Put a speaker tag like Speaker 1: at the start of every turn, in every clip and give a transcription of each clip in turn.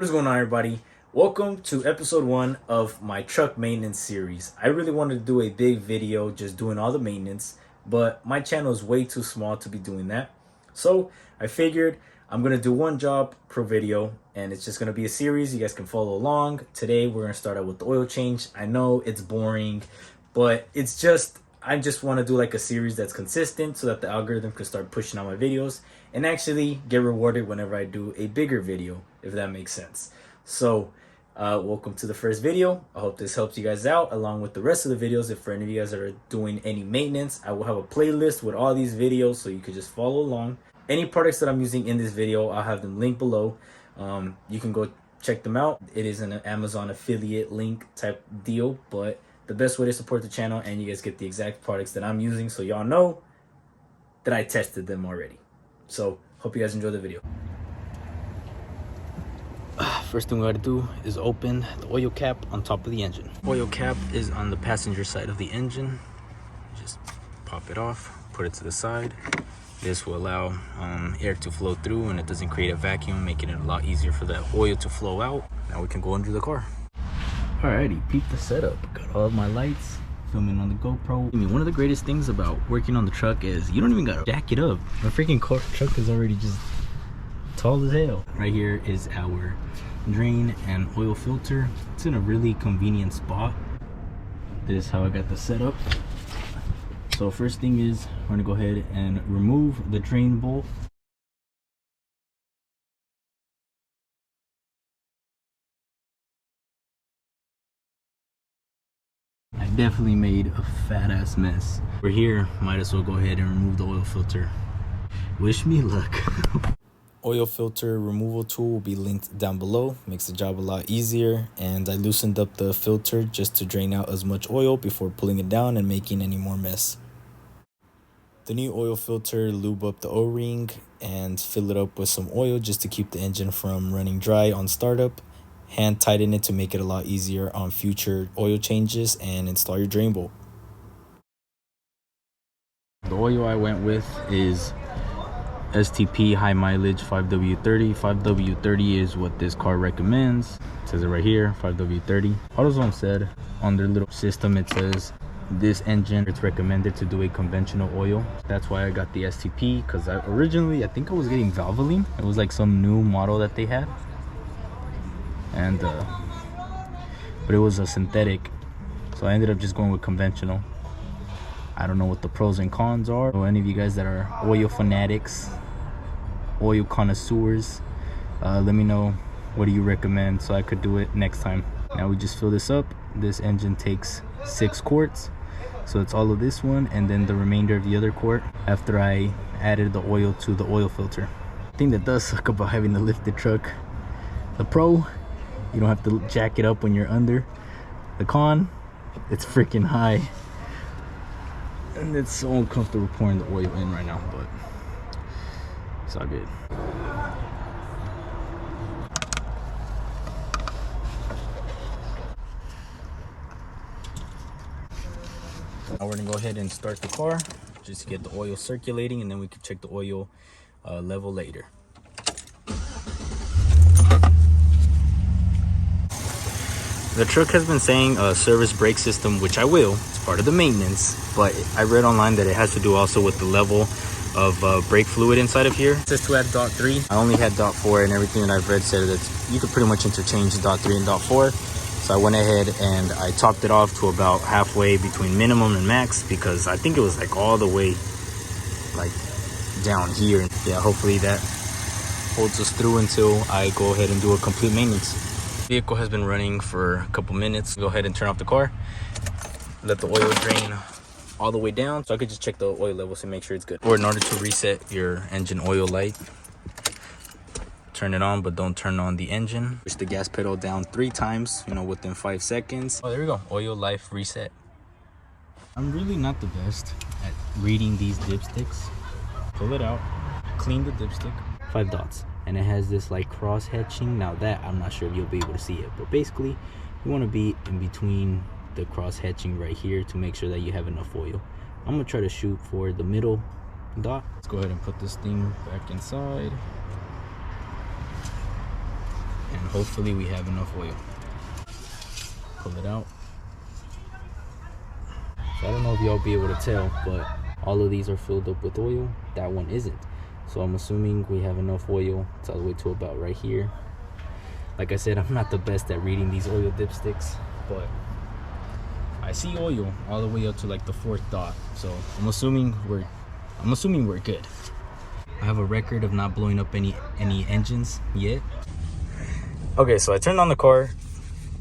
Speaker 1: What is going on, everybody? Welcome to episode 1 of my truck maintenance series. I really wanted to do a big video just doing all the maintenance, but my channel is way too small to be doing that. So I figured I'm going to do one job per video, and it's just going to be a series. You guys can follow along. Today we're going to start out with the oil change. I know it's boring, but I just want to do like a series that's consistent so that the algorithm can start pushing out my videos and actually get rewarded whenever I do a bigger video, if that makes sense. So welcome to the first video. I hope this helps you guys out along with the rest of the videos. If for any of you guys that are doing any maintenance, I will have a playlist with all these videos so you could just follow along. Any products that I'm using in this video, I'll have them linked below. You can go check them out. It is an Amazon affiliate link type deal, but the best way to support the channel, and you guys get the exact products that I'm using so y'all know that I tested them already. So hope you guys enjoy the video. First thing we gotta do is open the oil cap on top of the engine. Oil cap is on the passenger side of the engine. Just pop it off, put it to the side. This will allow air to flow through and it doesn't create a vacuum, making it a lot easier for the oil to flow out. Now we can go under the car. Alrighty, peep the setup. Got all of my lights, filming on the GoPro. I mean, one of the greatest things about working on the truck is you don't even gotta jack it up. My freaking truck is already just tall as hell. Right here is our drain and oil filter. It's in a really convenient spot. This is how I got the setup. So first thing is we're gonna go ahead and remove the drain bolt. I definitely made a fat ass mess. We're here, might as well go ahead and remove the oil filter. Wish me luck. Oil filter removal tool will be linked down below. Makes the job a lot easier, and I loosened up the filter just to drain out as much oil before pulling it down and making any more mess. The new oil filter, lube up the O-ring and fill it up with some oil just to keep the engine from running dry on startup. Hand tighten it to make it a lot easier on future oil changes, and install your drain bolt. The oil I went with is STP high mileage 5W30. 5W30 is what this car recommends. It says it right here, 5W30. AutoZone said on their little system, it says this engine, it's recommended to do a conventional oil. That's why I got the STP, because originally I think I was getting Valvoline. It was like some new model that they had, and but it was a synthetic, so I ended up just going with conventional. I don't know what the pros and cons are. So any of you guys that are oil fanatics, oil connoisseurs, let me know what do you recommend so I could do it next time. Now we just fill this up. This engine takes 6 quarts, so it's all of this one and then the remainder of the other quart after I added the oil to the oil filter. The thing that does suck about having a lifted truck, the pro, you don't have to jack it up when you're under. The con, it's freaking high. And it's so uncomfortable pouring the oil in right now, but it's all good. Now we're gonna go ahead and start the car just to get the oil circulating, and then we can check the oil level later. The truck has been saying service brake system, which I will. It's part of the maintenance, but I read online that it has to do also with the level of brake fluid inside of here. It says to add dot 3. I only had dot 4, and everything that I've read said that you could pretty much interchange dot 3 and dot 4. So I went ahead and I topped it off to about halfway between minimum and max, because I think it was like all the way like down here. Yeah, hopefully that holds us through until I go ahead and do a complete maintenance. Vehicle has been running for a couple minutes. Go ahead and turn off the car, let the oil drain all the way down so I could just check the oil levels and make sure it's good. Or in order to reset your engine oil light, turn it on, but don't turn on the engine. Push the gas pedal down 3 times, within 5 seconds. Oh, there we go, oil life reset. I'm really not the best at reading these dipsticks. Pull it out, clean the dipstick. 5 dots. And it has this like cross hatching. Now that I'm not sure if you'll be able to see it, but basically you want to be in between the cross hatching right here to make sure that you have enough oil. I'm gonna try to shoot for the middle dot. Let's go ahead and put this thing back inside. and hopefully we have enough oil. Pull it out. So I don't know if y'all be able to tell, but all of these are filled up with oil. That one isn't. So I'm assuming we have enough oil. It's all the way to about right here. Like I said, I'm not the best at reading these oil dipsticks, but I see oil all the way up to like the 4th dot. So I'm assuming we're good. I have a record of not blowing up any engines yet. Okay, so I turned on the car.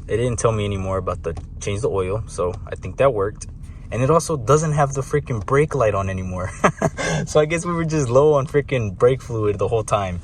Speaker 1: It didn't tell me anymore about the change the oil, so I think that worked. And it also doesn't have the freaking brake light on anymore. So I guess we were just low on freaking brake fluid the whole time.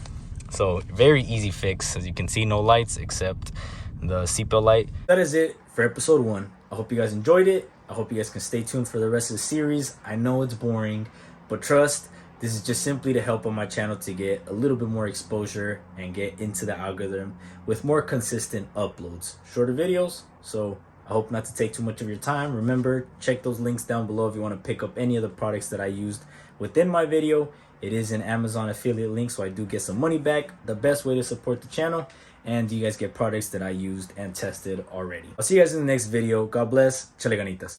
Speaker 1: So very easy fix. As you can see, no lights except the seatbelt light. That is it for episode 1. I hope you guys enjoyed it. I hope you guys can stay tuned for the rest of the series. I know it's boring, but trust, this is just simply to help on my channel to get a little bit more exposure and get into the algorithm with more consistent uploads. Shorter videos, so I hope not to take too much of your time. Remember, check those links down below if you want to pick up any of the products that I used within my video. It is an Amazon affiliate link, so I do get some money back. The best way to support the channel, and you guys get products that I used and tested already. I'll see you guys in the next video. God bless. Chale ganitas.